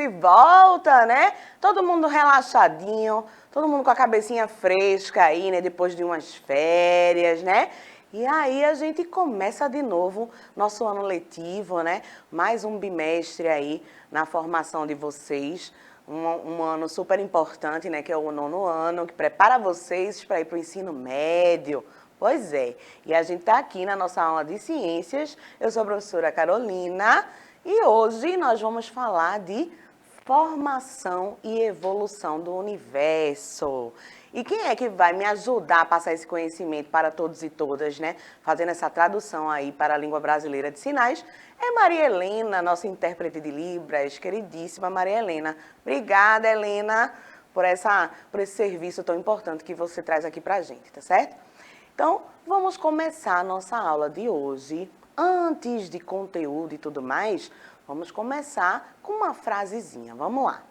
de volta, né? Todo mundo relaxadinho, todo mundo com a cabecinha fresca aí, né? Depois de umas férias, né? E aí a gente começa de novo nosso ano letivo, né? Mais um bimestre aí na formação de vocês. Um ano super importante, né? Que é o 9º ano, que prepara vocês para ir para o ensino médio. Pois é. E a gente está aqui na nossa aula de ciências. Eu sou a professora Carolina. E hoje nós vamos falar de formação e evolução do universo. E quem é que vai me ajudar a passar esse conhecimento para todos e todas, né? Fazendo essa tradução aí para a língua brasileira de sinais, é Maria Helena, nossa intérprete de Libras, queridíssima Maria Helena. Obrigada, Helena, por esse serviço tão importante que você traz aqui para a gente, tá certo? Então, vamos começar a nossa aula de hoje. Antes de conteúdo e tudo mais, vamos começar com uma frasezinha. Vamos lá.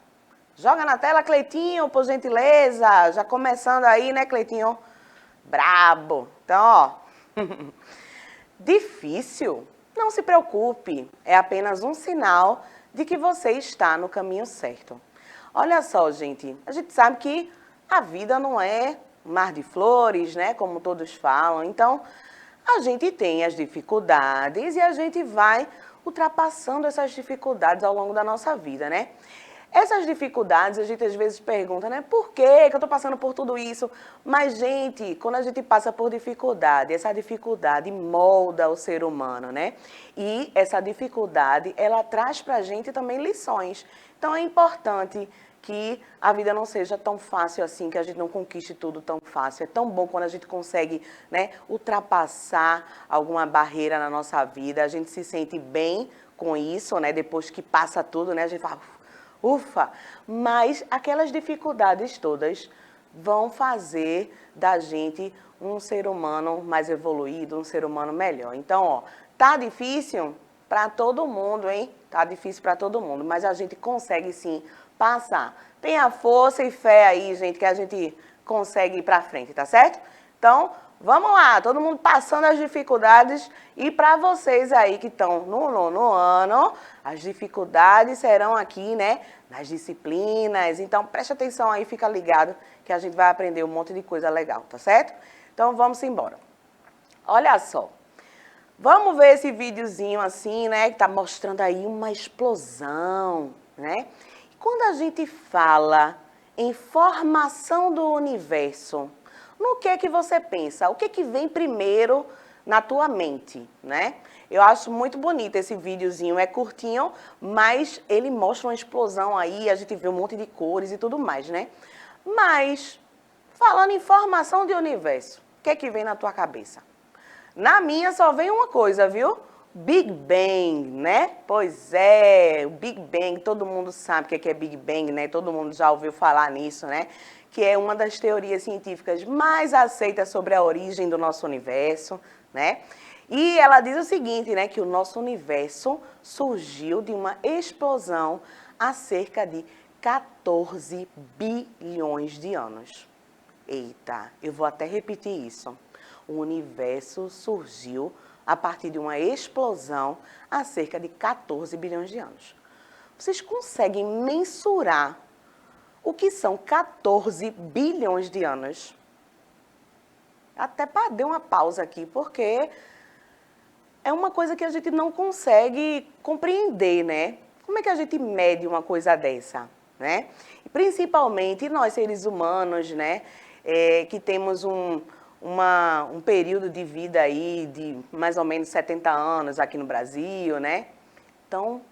Joga na tela, Cleitinho, por gentileza. Já começando aí, né, Cleitinho? Brabo. Então, ó. Difícil? Não se preocupe. É apenas um sinal de que você está no caminho certo. Olha só, gente. A gente sabe que a vida não é um mar de flores, né? Como todos falam. Então, a gente tem as dificuldades e a gente vai ultrapassando essas dificuldades ao longo da nossa vida, né? Essas dificuldades, a gente às vezes pergunta, né? Por que eu estou passando por tudo isso? Mas, gente, quando a gente passa por dificuldade, essa dificuldade molda o ser humano, né? E essa dificuldade, ela traz pra gente também lições. Então, é importante que a vida não seja tão fácil assim, que a gente não conquiste tudo tão fácil. É tão bom quando a gente consegue, né, ultrapassar alguma barreira na nossa vida, a gente se sente bem com isso, né, depois que passa tudo, né, a gente fala, ufa, mas aquelas dificuldades todas vão fazer da gente um ser humano mais evoluído, um ser humano melhor. Então, ó, tá difícil para todo mundo, hein? Tá difícil para todo mundo, mas a gente consegue sim passar. Tenha força e fé aí, gente, que a gente consegue ir para frente, tá certo? Então, vamos lá, todo mundo passando as dificuldades e para vocês aí que estão no 9º ano, as dificuldades serão aqui, né, nas disciplinas. Então, preste atenção aí, fica ligado que a gente vai aprender um monte de coisa legal, tá certo? Então, vamos embora. Olha só. Vamos ver esse videozinho assim, né, que tá mostrando aí uma explosão, né? Quando a gente fala em formação do universo, no que você pensa? O que vem primeiro na tua mente, né? Eu acho muito bonito esse videozinho, é curtinho, mas ele mostra uma explosão aí, a gente vê um monte de cores e tudo mais, né? Mas, falando em formação de universo, o que vem na tua cabeça? Na minha só vem uma coisa, viu? Big Bang, né? Pois é, o Big Bang, todo mundo sabe o que é Big Bang, né? Todo mundo já ouviu falar nisso, né? Que é uma das teorias científicas mais aceitas sobre a origem do nosso universo, né? E ela diz o seguinte, né? Que o nosso universo surgiu de uma explosão há cerca de 14 bilhões de anos. Eita, eu vou até repetir isso. O universo surgiu a partir de uma explosão há cerca de 14 bilhões de anos. Vocês conseguem mensurar o que são 14 bilhões de anos? Até dei uma pausa aqui, porque é uma coisa que a gente não consegue compreender, né? Como é que a gente mede uma coisa dessa, né? E principalmente nós, seres humanos, né? Que temos um período de vida aí de mais ou menos 70 anos aqui no Brasil, né? Então,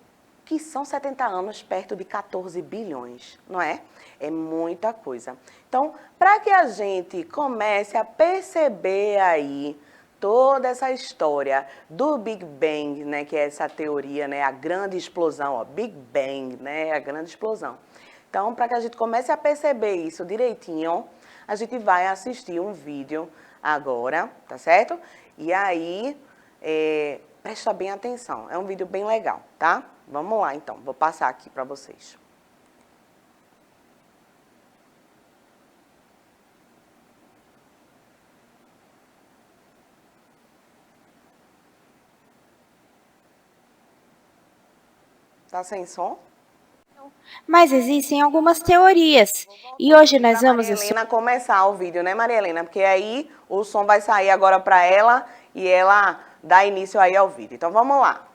que são 70 anos perto de 14 bilhões, não é? É muita coisa. Então, para que a gente comece a perceber aí toda essa história do Big Bang, né, que é essa teoria, né, a grande explosão, ó, Big Bang, né, a grande explosão. Então, para que a gente comece a perceber isso direitinho, a gente vai assistir um vídeo agora, tá certo? E aí, presta bem atenção, é um vídeo bem legal, tá? Vamos lá, então, vou passar aqui para vocês. Tá sem som? Mas existem algumas teorias e hoje nós Para vamos Maria estudar. Helena começar o vídeo, né, Maria Helena? Porque aí o som vai sair agora para ela e ela dá início aí ao vídeo. Então vamos lá.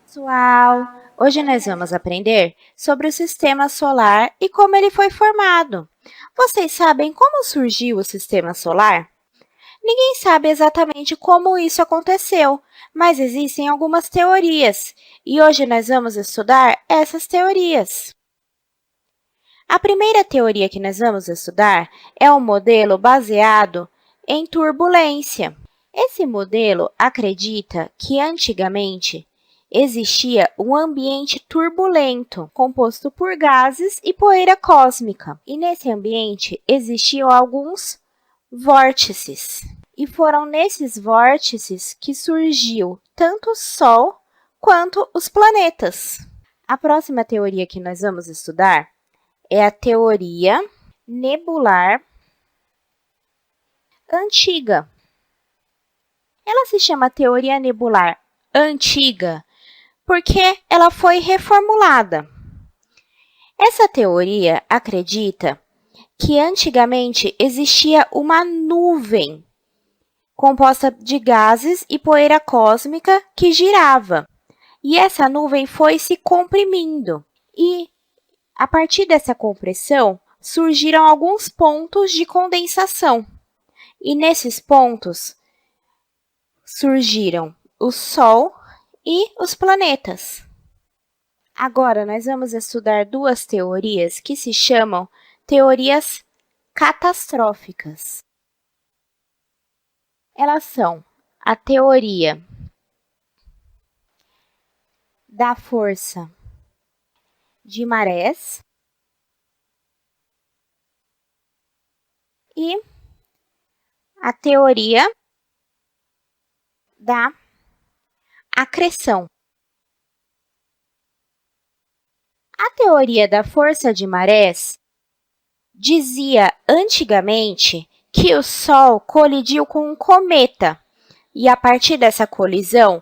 Pessoal, hoje nós vamos aprender sobre o sistema solar e como ele foi formado. Vocês sabem como surgiu o sistema solar? Ninguém sabe exatamente como isso aconteceu, mas existem algumas teorias e hoje nós vamos estudar essas teorias. A primeira teoria que nós vamos estudar é um modelo baseado em turbulência. Esse modelo acredita que antigamente existia um ambiente turbulento, composto por gases e poeira cósmica. E nesse ambiente existiam alguns vórtices. E foram nesses vórtices que surgiu tanto o Sol quanto os planetas. A próxima teoria que nós vamos estudar é a teoria nebular antiga. Ela se chama teoria nebular antiga porque ela foi reformulada. Essa teoria acredita que antigamente existia uma nuvem composta de gases e poeira cósmica que girava. E essa nuvem foi se comprimindo. E, a partir dessa compressão, surgiram alguns pontos de condensação. E nesses pontos surgiram o Sol e os planetas. Agora, nós vamos estudar duas teorias que se chamam teorias catastróficas. Elas são a teoria da força de marés e a teoria da acreção. A teoria da força de marés dizia antigamente que o Sol colidiu com um cometa e, a partir dessa colisão,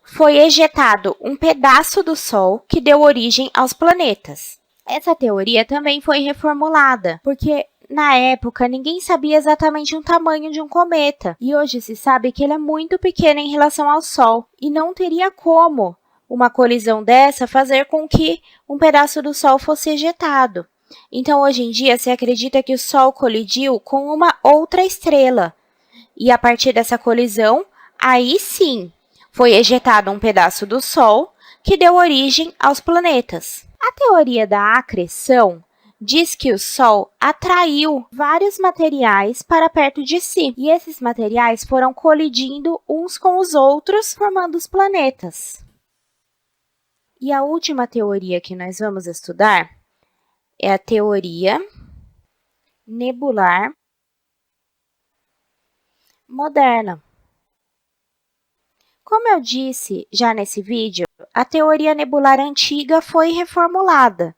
foi ejetado um pedaço do Sol que deu origem aos planetas. Essa teoria também foi reformulada, porque na época ninguém sabia exatamente o tamanho de um cometa, e hoje se sabe que ele é muito pequeno em relação ao Sol, e não teria como uma colisão dessa fazer com que um pedaço do Sol fosse ejetado. Então, hoje em dia, se acredita que o Sol colidiu com uma outra estrela. E a partir dessa colisão, aí sim, foi ejetado um pedaço do Sol que deu origem aos planetas. A teoria da acreção diz que o Sol atraiu vários materiais para perto de si, e esses materiais foram colidindo uns com os outros, formando os planetas. E a última teoria que nós vamos estudar é a teoria nebular moderna. Como eu disse já nesse vídeo, a teoria nebular antiga foi reformulada.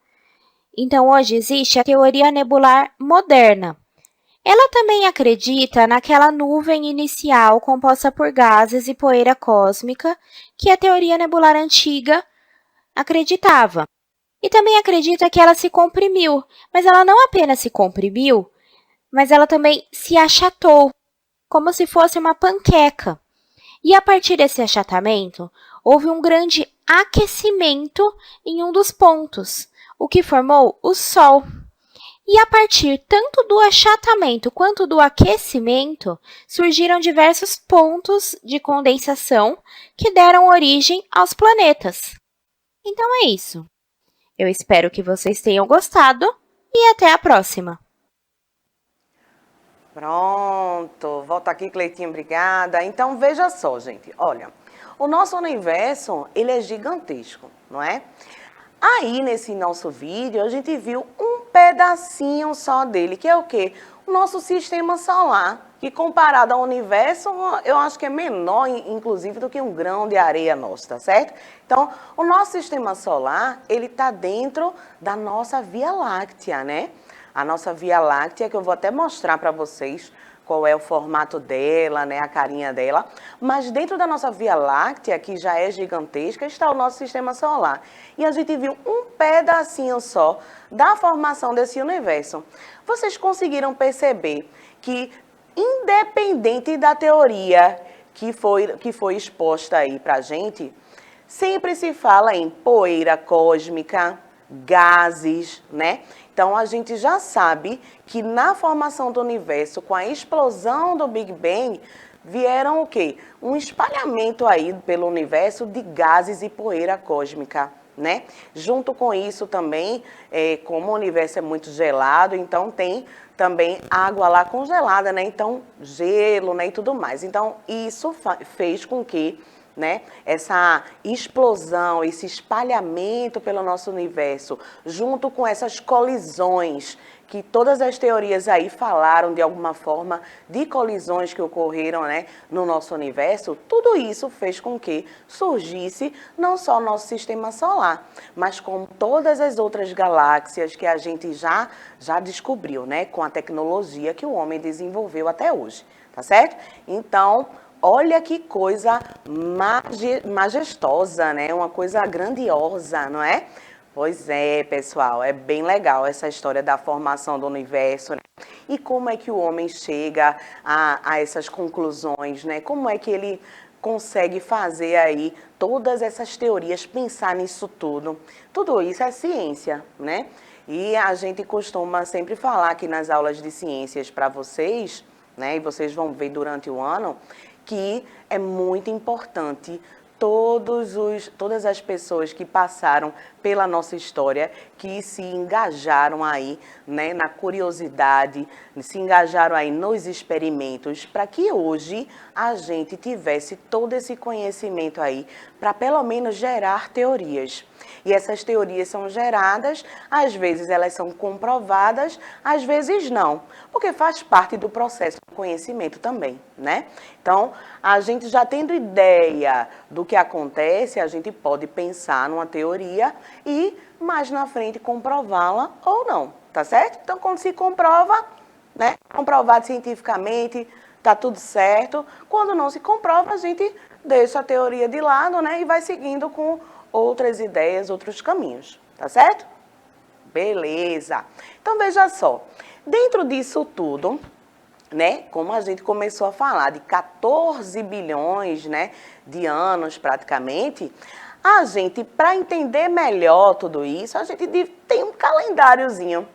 Então, hoje existe a teoria nebular moderna. Ela também acredita naquela nuvem inicial composta por gases e poeira cósmica que a teoria nebular antiga acreditava. E também acredita que ela se comprimiu, mas ela não apenas se comprimiu, mas ela também se achatou, como se fosse uma panqueca. E a partir desse achatamento, houve um grande aquecimento em um dos pontos, o que formou o Sol. E a partir tanto do achatamento quanto do aquecimento, surgiram diversos pontos de condensação que deram origem aos planetas. Então é isso. Eu espero que vocês tenham gostado e até a próxima! Pronto, volta aqui, Cleitinho, obrigada. Então, veja só, gente, olha, o nosso universo, ele é gigantesco, não é? Aí, nesse nosso vídeo, a gente viu um pedacinho só dele, que é o quê? O nosso sistema solar, que comparado ao universo, eu acho que é menor, inclusive, do que um grão de areia nosso, tá certo? Então, o nosso sistema solar, ele está dentro da nossa Via Láctea, né? A nossa Via Láctea, que eu vou até mostrar para vocês qual é o formato dela, né, a carinha dela. Mas dentro da nossa Via Láctea, que já é gigantesca, está o nosso Sistema Solar. E a gente viu um pedacinho só da formação desse universo. Vocês conseguiram perceber que, independente da teoria que foi exposta aí para a gente, sempre se fala em poeira cósmica, gases, né? Então, a gente já sabe que na formação do universo, com a explosão do Big Bang, vieram o quê? Um espalhamento aí pelo universo de gases e poeira cósmica, né? Junto com isso também, como o universo é muito gelado, então tem também água lá congelada, né? Então, gelo, né? E tudo mais. Então, isso fez com que, né, essa explosão, esse espalhamento pelo nosso universo, junto com essas colisões, que todas as teorias aí falaram de alguma forma de colisões que ocorreram, né, no nosso universo, tudo isso fez com que surgisse não só o nosso sistema solar, mas como todas as outras galáxias que a gente já descobriu, né, com a tecnologia que o homem desenvolveu até hoje, tá certo? Então, olha que coisa majestosa, né? Uma coisa grandiosa, não é? Pois é, pessoal, é bem legal essa história da formação do universo, né? E como é que o homem chega a essas conclusões, né? Como é que ele consegue fazer aí todas essas teorias, pensar nisso tudo? Tudo isso é ciência, né? E a gente costuma sempre falar aqui nas aulas de ciências para vocês, né? E vocês vão ver durante o ano, que é muito importante todas as pessoas que passaram pela nossa história, que se engajaram aí, né, na curiosidade, se engajaram aí nos experimentos, para que hoje a gente tivesse todo esse conhecimento aí, para pelo menos gerar teorias. E essas teorias são geradas, às vezes elas são comprovadas, às vezes não, porque faz parte do processo do conhecimento também, né? Então, a gente já tendo ideia do que acontece, a gente pode pensar numa teoria e mais na frente comprová-la ou não, tá certo? Então, quando se comprova, né, comprovado cientificamente, tá tudo certo. Quando não se comprova, a gente deixa a teoria de lado, né, e vai seguindo com outras ideias, outros caminhos, tá certo? Beleza. Então, veja só, dentro disso tudo, né, como a gente começou a falar de 14 bilhões, né, de anos praticamente, a gente, para entender melhor tudo isso, a gente tem um calendáriozinho.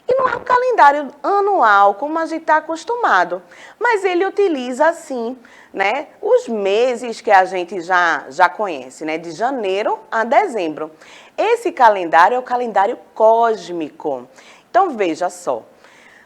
E não é um calendário anual, como a gente está acostumado, mas ele utiliza, assim, né, os meses que a gente já conhece, né, de janeiro a dezembro. Esse calendário é o calendário cósmico. Então, veja só,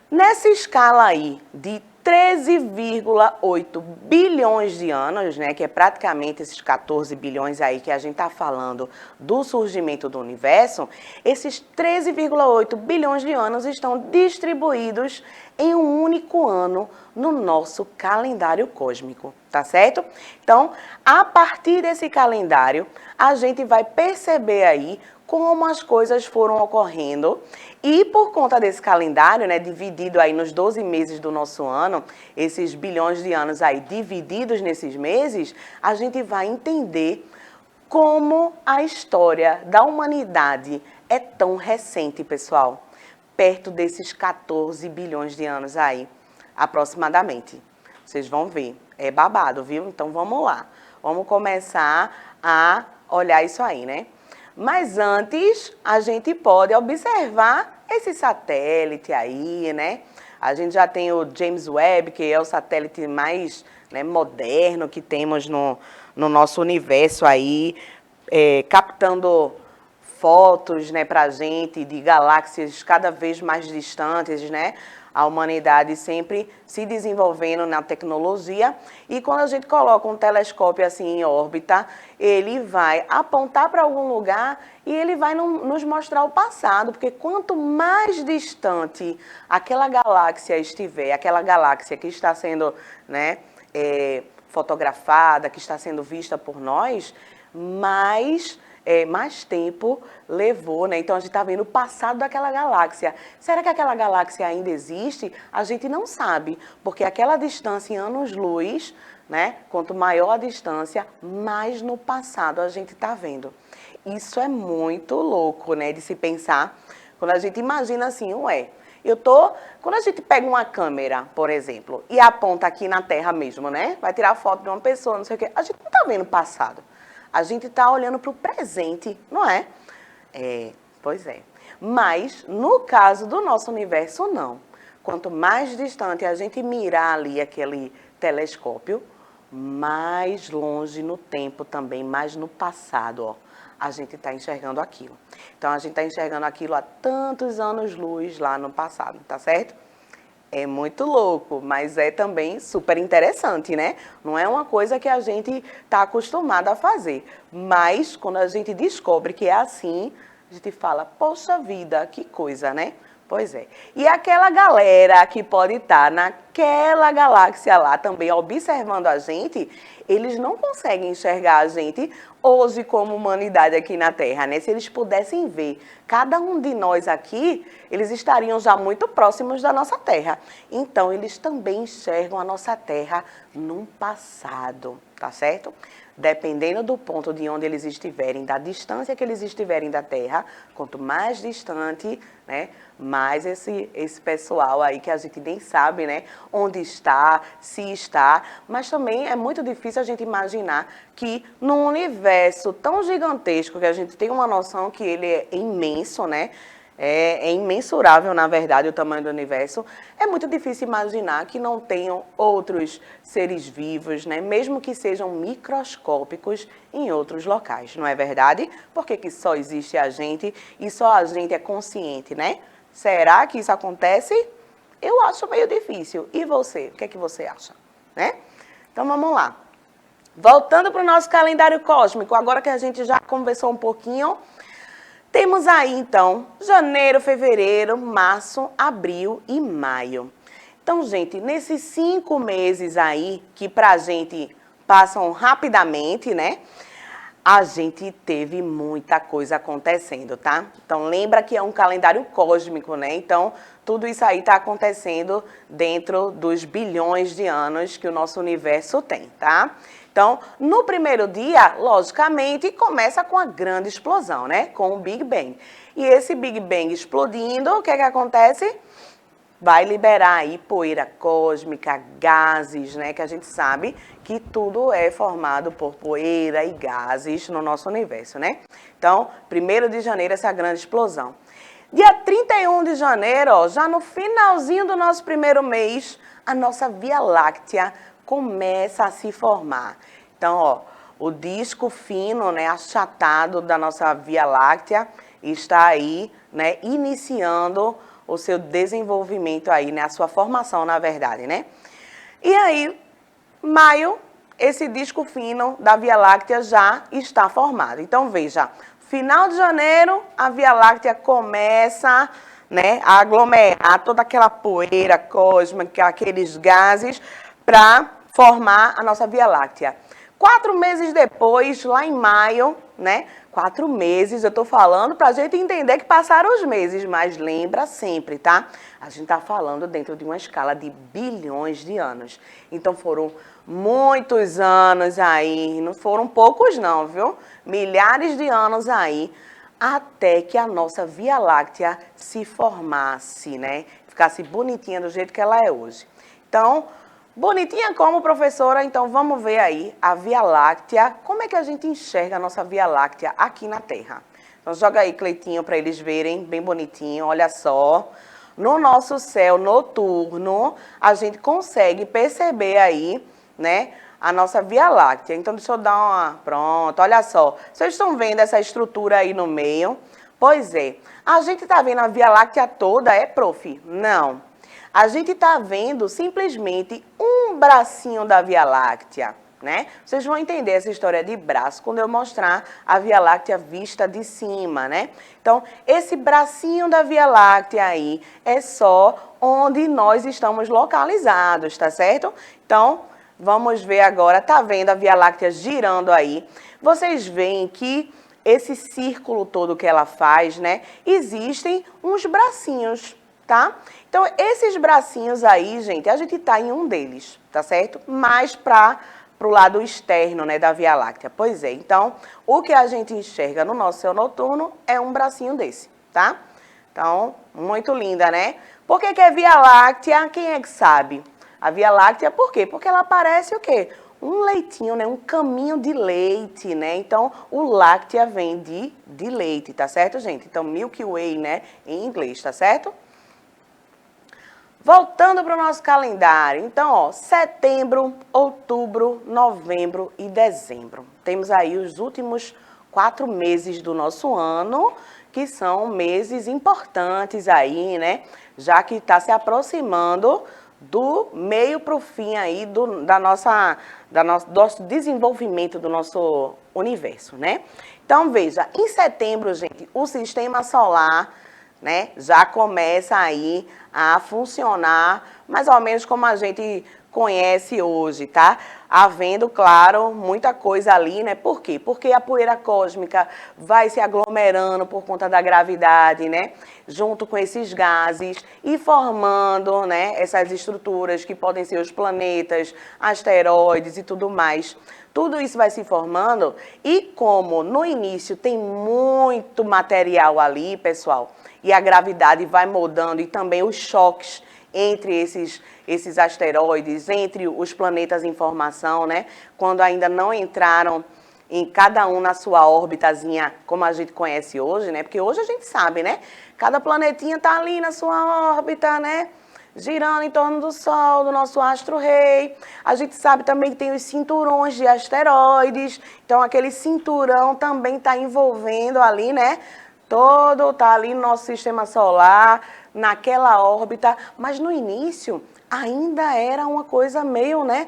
nessa escala aí de 13,8 bilhões de anos, né, que é praticamente esses 14 bilhões aí que a gente está falando do surgimento do universo, esses 13,8 bilhões de anos estão distribuídos em um único ano no nosso calendário cósmico, tá certo? Então, a partir desse calendário, a gente vai perceber aí como as coisas foram ocorrendo e por conta desse calendário, né, dividido aí nos 12 meses do nosso ano, esses bilhões de anos aí divididos nesses meses, a gente vai entender como a história da humanidade é tão recente, pessoal, perto desses 14 bilhões de anos aí, aproximadamente. Vocês vão ver, é babado, viu? Então vamos lá, vamos começar a olhar isso aí, né? Mas antes, a gente pode observar esse satélite aí, né? A gente já tem o James Webb, que é o satélite mais, né, moderno que temos no nosso universo aí, captando fotos, né, para a gente de galáxias cada vez mais distantes, né? A humanidade sempre se desenvolvendo na tecnologia e quando a gente coloca um telescópio assim em órbita, ele vai apontar para algum lugar e ele vai nos mostrar o passado, porque quanto mais distante aquela galáxia estiver, aquela galáxia que está sendo, né, fotografada, que está sendo vista por nós, mais mais tempo levou, né? Então a gente está vendo o passado daquela galáxia. Será que aquela galáxia ainda existe? A gente não sabe, porque aquela distância em anos-luz, né? Quanto maior a distância, mais no passado a gente está vendo. Isso é muito louco, né? De se pensar. Quando a gente imagina assim, ué, quando a gente pega uma câmera, por exemplo, e aponta aqui na Terra mesmo, né? Vai tirar foto de uma pessoa, não sei o quê. A gente não está vendo o passado. A gente está olhando para o presente, não é? Pois é. Mas, no caso do nosso universo, não. Quanto mais distante a gente mirar ali aquele telescópio, mais longe no tempo também, mais no passado, ó, a gente está enxergando aquilo. Então, a gente está enxergando aquilo há tantos anos-luz lá no passado, tá certo? É muito louco, mas é também super interessante, né? Não é uma coisa que a gente está acostumado a fazer. Mas, quando a gente descobre que é assim, a gente fala, poxa vida, que coisa, né? Pois é. E aquela galera que pode estar naquela galáxia lá também observando a gente, eles não conseguem enxergar a gente hoje como humanidade aqui na Terra, né? Se eles pudessem ver cada um de nós aqui, eles estariam já muito próximos da nossa Terra. Então, eles também enxergam a nossa Terra num passado, tá certo? Dependendo do ponto de onde eles estiverem, da distância que eles estiverem da Terra, quanto mais distante, né, mais esse pessoal aí que a gente nem sabe, né, onde está, se está, mas também é muito difícil a gente imaginar que num universo tão gigantesco, que a gente tem uma noção que ele é imenso, né, é imensurável, na verdade, o tamanho do universo. É muito difícil imaginar que não tenham outros seres vivos, né? Mesmo que sejam microscópicos em outros locais, não é verdade? Por que só existe a gente e só a gente é consciente, né? Será que isso acontece? Eu acho meio difícil. E você? O que é que você acha? Né? Então, vamos lá. Voltando para o nosso calendário cósmico, agora que a gente já conversou um pouquinho, temos aí, então, janeiro, fevereiro, março, abril e maio. Então, gente, nesses 5 meses aí, que pra gente passam rapidamente, né? A gente teve muita coisa acontecendo, tá? Então, lembra que é um calendário cósmico, né? Então, tudo isso aí tá acontecendo dentro dos bilhões de anos que o nosso universo tem, tá? Então, no primeiro dia, logicamente, começa com a grande explosão, né? Com o Big Bang. E esse Big Bang explodindo, o que é que acontece? Vai liberar aí poeira cósmica, gases, né? Que a gente sabe que tudo é formado por poeira e gases no nosso universo, né? Então, 1º de janeiro, essa grande explosão. Dia 31 de janeiro, ó, já no finalzinho do nosso primeiro mês, a nossa Via Láctea começa a se formar. Então, ó, o disco fino, né, achatado da nossa Via Láctea está aí, né, iniciando o seu desenvolvimento aí, né, a sua formação, na verdade, né? E aí, maio, esse disco fino da Via Láctea já está formado. Então, veja, final de janeiro, a Via Láctea começa, né, a aglomerar toda aquela poeira cósmica, aqueles gases, para formar a nossa Via Láctea. 4 meses depois, lá em maio, né? 4 meses, eu tô falando pra gente entender que passaram os meses, mas lembra sempre, tá? A gente tá falando dentro de uma escala de bilhões de anos. Então foram muitos anos aí, não foram poucos não, viu? Milhares de anos aí, até que a nossa Via Láctea se formasse, né? Ficasse bonitinha do jeito que ela é hoje. Então, bonitinha como, professora? Então, vamos ver aí a Via Láctea. Como é que a gente enxerga a nossa Via Láctea aqui na Terra? Então, joga aí, Cleitinho, para eles verem bem bonitinho. Olha só. No nosso céu noturno, a gente consegue perceber aí, né, a nossa Via Láctea. Então, deixa eu dar uma... Pronto, olha só. Vocês estão vendo essa estrutura aí no meio? Pois é. A gente está vendo a Via Láctea toda, prof? Não. A gente está vendo simplesmente um bracinho da Via Láctea, né? Vocês vão entender essa história de braço quando eu mostrar a Via Láctea vista de cima, né? Então, esse bracinho da Via Láctea aí é só onde nós estamos localizados, tá certo? Então, vamos ver agora, tá vendo a Via Láctea girando aí? Vocês veem que esse círculo todo que ela faz, né, existem uns bracinhos, tá? Então, esses bracinhos aí, gente, a gente tá em um deles, tá certo? Mais para o lado externo, né, da Via Láctea. Pois é, então, o que a gente enxerga no nosso céu noturno é um bracinho desse, tá? Então, muito linda, né? Por que é Via Láctea? Quem é que sabe? A Via Láctea, por quê? Porque ela parece o quê? Um leitinho, né? Um caminho de leite, né? Então, o láctea vem de leite, tá certo, gente? Então, Milky Way, né? Em inglês, tá certo? Voltando para o nosso calendário. Então, ó, setembro, outubro, novembro e dezembro. Temos aí os últimos 4 meses do nosso ano, que são meses importantes aí, né? Já que está se aproximando do meio para o fim aí do nosso desenvolvimento do nosso universo, né? Então, veja, em setembro, gente, o sistema solar, né, já começa aí a funcionar mais ou menos como a gente conhece hoje, tá? Havendo, claro, muita coisa ali, né? Por quê? Porque a poeira cósmica vai se aglomerando por conta da gravidade, né? Junto com esses gases e formando, né, essas estruturas que podem ser os planetas, asteroides e tudo mais. Tudo isso vai se formando e como no início tem muito material ali, pessoal, e a gravidade vai mudando e também os choques entre esses asteroides, entre os planetas em formação, né? Quando ainda não entraram em cada um na sua órbitazinha, como a gente conhece hoje, né? Porque hoje a gente sabe, né? Cada planetinha tá ali na sua órbita, né? Girando em torno do Sol, do nosso astro-rei. A gente sabe também que tem os cinturões de asteroides. Então, aquele cinturão também está envolvendo ali, né? Todo está ali no nosso sistema solar, naquela órbita. Mas no início, ainda era uma coisa meio, né?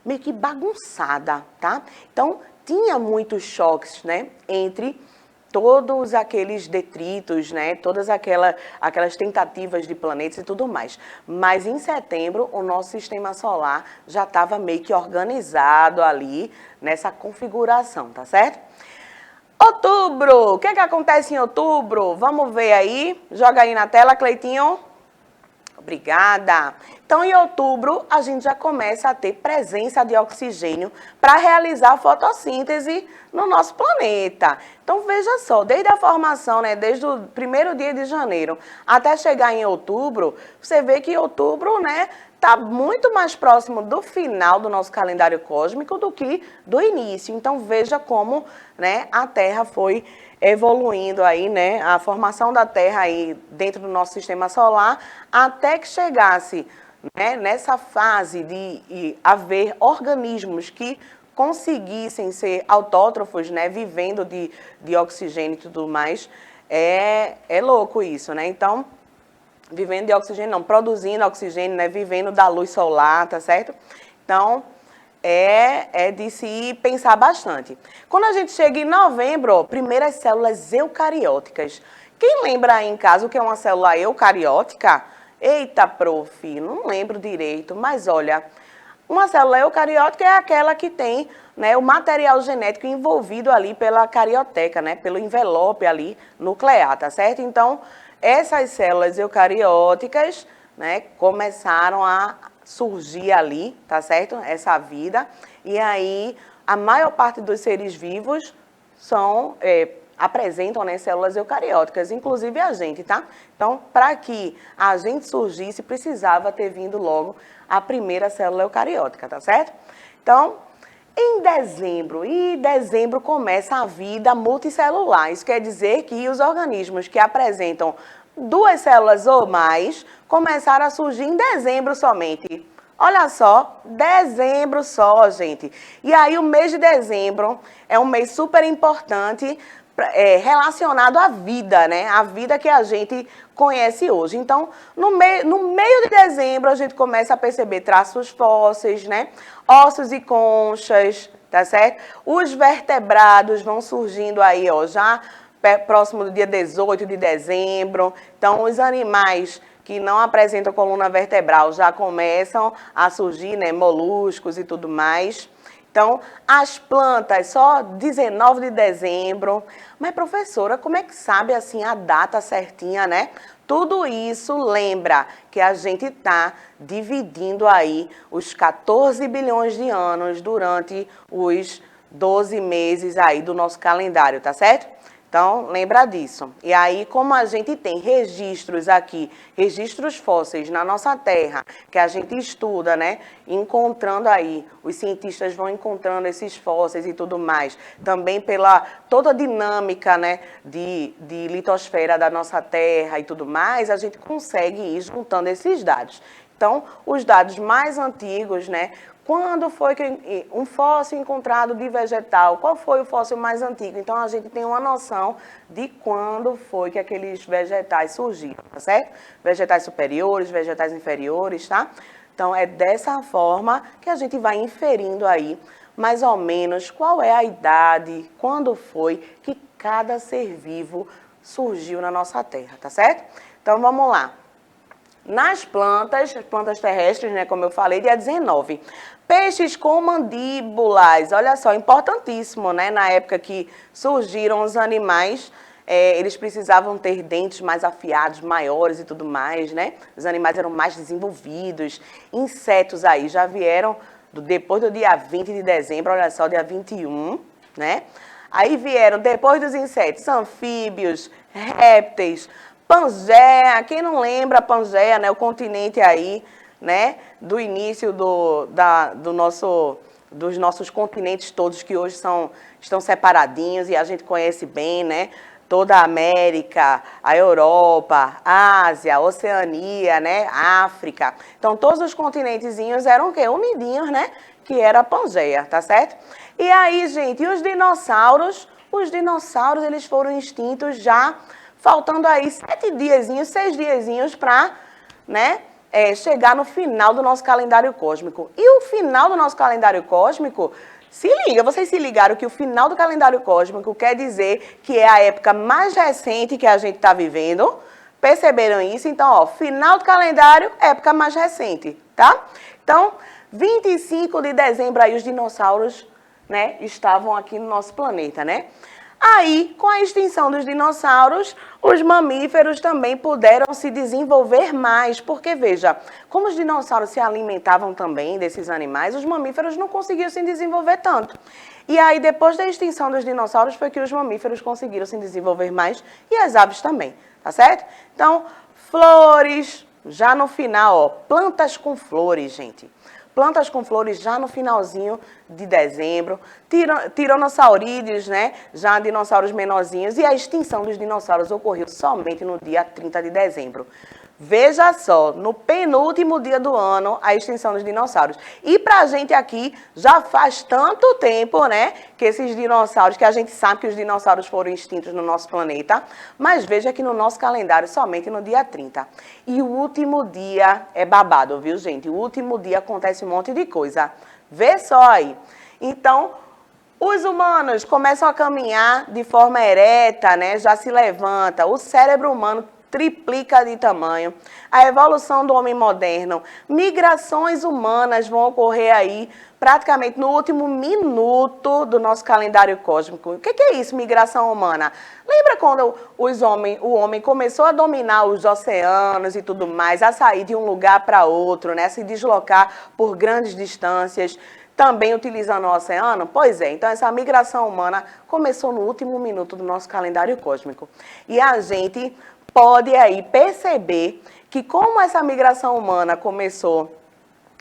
Meio que bagunçada, tá? Então, tinha muitos choques, né? Entre todos aqueles detritos, né? Todas aquelas tentativas de planetas e tudo mais. Mas em setembro, o nosso sistema solar já estava meio que organizado ali nessa configuração, tá certo? Outubro! O que acontece em outubro? Vamos ver aí. Joga aí na tela, Cleitinho. Obrigada. Então, em outubro, a gente já começa a ter presença de oxigênio para realizar a fotossíntese no nosso planeta. Então, veja só, desde a formação, né, desde o primeiro dia de janeiro até chegar em outubro, você vê que outubro, né, está muito mais próximo do final do nosso calendário cósmico do que do início. Então, veja como, né, a Terra foi evoluindo aí, né, a formação da Terra aí dentro do nosso sistema solar, até que chegasse, né, nessa fase de haver organismos que conseguissem ser autótrofos, né, vivendo de oxigênio e tudo mais. É louco isso, né? Então, vivendo de oxigênio, não, produzindo oxigênio, né, vivendo da luz solar, tá certo? Então, é de se pensar bastante. Quando a gente chega em novembro, primeiras células eucarióticas. Quem lembra aí em casa o que é uma célula eucariótica? Eita, prof, não lembro direito, mas olha, uma célula eucariótica é aquela que tem, né, o material genético envolvido ali pela carioteca, né, pelo envelope ali nuclear, tá certo? Então, essas células eucarióticas, né, começaram a surgir ali, tá certo? Essa vida. E aí, a maior parte dos seres vivos apresentam, né, células eucarióticas, inclusive a gente, tá? Então, para que a gente surgisse, precisava ter vindo logo a primeira célula eucariótica, tá certo? Então, em dezembro começa a vida multicelular. Isso quer dizer que os organismos que apresentam 2 células ou mais começaram a surgir em dezembro somente. Olha só, dezembro só, gente. E aí o mês de dezembro é um mês super importante relacionado à vida, né? A vida que a gente conhece hoje. Então, no meio de dezembro, a gente começa a perceber traços fósseis, né? Ossos e conchas, tá certo? Os vertebrados vão surgindo aí, ó, já próximo do dia 18 de dezembro. Então, os animais que não apresentam coluna vertebral já começam a surgir, né? Moluscos e tudo mais. Então, as plantas só 19 de dezembro. Mas, professora, como é que sabe assim a data certinha, né? Tudo isso lembra que a gente está dividindo aí os 14 bilhões de anos durante os 12 meses aí do nosso calendário, tá certo? Então, lembra disso. E aí, como a gente tem registros aqui, registros fósseis na nossa Terra, que a gente estuda, né? Encontrando aí, os cientistas vão encontrando esses fósseis e tudo mais. Também pela toda a dinâmica, né? De litosfera da nossa Terra e tudo mais, a gente consegue ir juntando esses dados. Então, os dados mais antigos, né? Quando foi que um fóssil encontrado de vegetal? Qual foi o fóssil mais antigo? Então, a gente tem uma noção de quando foi que aqueles vegetais surgiram, tá certo? Vegetais superiores, vegetais inferiores, tá? Então, é dessa forma que a gente vai inferindo aí, mais ou menos, qual é a idade, quando foi que cada ser vivo surgiu na nossa Terra, tá certo? Então, vamos lá. Nas plantas terrestres, né, como eu falei, dia 19. Peixes com mandíbulas, olha só, importantíssimo, né? Na época que surgiram os animais, eles precisavam ter dentes mais afiados, maiores e tudo mais, né? Os animais eram mais desenvolvidos. Insetos aí já vieram depois do dia 20 de dezembro, olha só, dia 21, né? Aí vieram, depois dos insetos, anfíbios, répteis, Pangeia. Quem não lembra Pangeia, né? O continente aí, né? Do início dos nossos continentes todos que hoje estão separadinhos e a gente conhece bem, né? Toda a América, a Europa, a Ásia, a Oceania, né? A África. Então, todos os continentezinhos eram o quê? Unidinhos, né? Que era a Pangeia, tá certo? E aí, gente, e os dinossauros? Os dinossauros, eles foram extintos já faltando aí 6 diazinhos para, né, chegar no final do nosso calendário cósmico. E o final do nosso calendário cósmico, se liga, vocês se ligaram que o final do calendário cósmico quer dizer que é a época mais recente que a gente está vivendo. Perceberam isso? Então, ó, final do calendário, época mais recente, tá? Então, 25 de dezembro aí os dinossauros, né, estavam aqui no nosso planeta, né? Aí, com a extinção dos dinossauros, os mamíferos também puderam se desenvolver mais, porque, veja, como os dinossauros se alimentavam também desses animais, os mamíferos não conseguiam se desenvolver tanto. E aí, depois da extinção dos dinossauros, foi que os mamíferos conseguiram se desenvolver mais e as aves também, tá certo? Então, flores, já no final, ó, plantas com flores, gente. Plantas com flores já no finalzinho de dezembro, tiranossaurídeos, né? Já dinossauros menorzinhos, e a extinção dos dinossauros ocorreu somente no dia 30 de dezembro. Veja só, no penúltimo dia do ano, a extinção dos dinossauros. E pra gente aqui, já faz tanto tempo, né, que esses dinossauros, que a gente sabe que os dinossauros foram extintos no nosso planeta, mas veja que no nosso calendário, somente no dia 30. E o último dia é babado, viu, gente? O último dia acontece um monte de coisa. Vê só aí. Então, os humanos começam a caminhar de forma ereta, né? Já se levanta. O cérebro humano triplica de tamanho. A evolução do homem moderno. Migrações humanas vão ocorrer aí praticamente no último minuto do nosso calendário cósmico. O que é isso, migração humana? Lembra quando o homem começou a dominar os oceanos e tudo mais, a sair de um lugar para outro, né? Se deslocar por grandes distâncias, também utilizando o oceano? Pois é, então essa migração humana começou no último minuto do nosso calendário cósmico. E a gente pode aí perceber que como essa migração humana começou,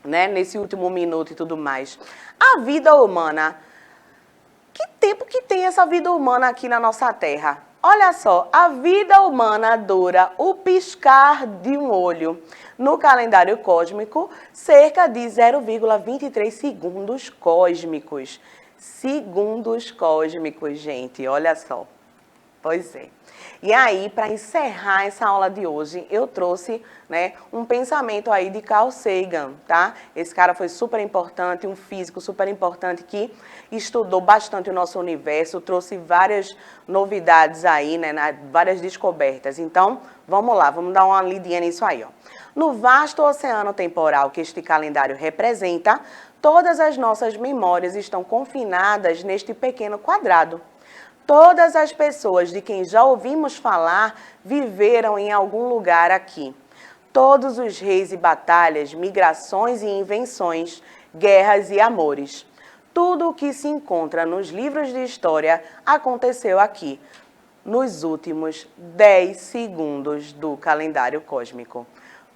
né, nesse último minuto e tudo mais, a vida humana, que tempo que tem essa vida humana aqui na nossa Terra? Olha só, a vida humana dura o piscar de um olho. No calendário cósmico, cerca de 0,23 segundos cósmicos. Segundos cósmicos, gente, olha só. Pois é. E aí, para encerrar essa aula de hoje, eu trouxe, né, um pensamento aí de Carl Sagan, tá? Esse cara foi super importante, um físico super importante que estudou bastante o nosso universo, trouxe várias novidades aí, né, várias descobertas. Então, vamos lá, vamos dar uma lidinha nisso aí, ó. No vasto oceano temporal que este calendário representa, todas as nossas memórias estão confinadas neste pequeno quadrado. Todas as pessoas de quem já ouvimos falar viveram em algum lugar aqui. Todos os reis e batalhas, migrações e invenções, guerras e amores. Tudo o que se encontra nos livros de história aconteceu aqui, nos últimos 10 segundos do calendário cósmico.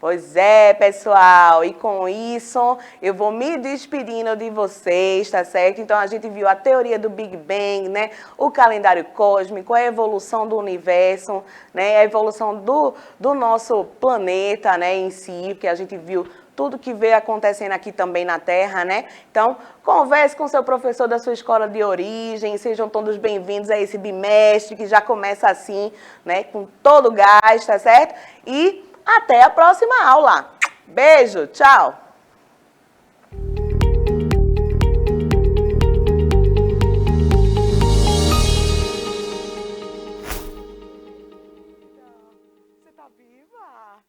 Pois é, pessoal, e com isso eu vou me despedindo de vocês, tá certo? Então a gente viu a teoria do Big Bang, né? O calendário cósmico, a evolução do universo, né? A evolução do nosso planeta, né, em si, que a gente viu tudo que veio acontecendo aqui também na Terra, né? Então, converse com seu professor da sua escola de origem, sejam todos bem-vindos a esse bimestre que já começa assim, né, com todo o gás, tá certo? E até a próxima aula. Beijo, tchau! Você tá viva?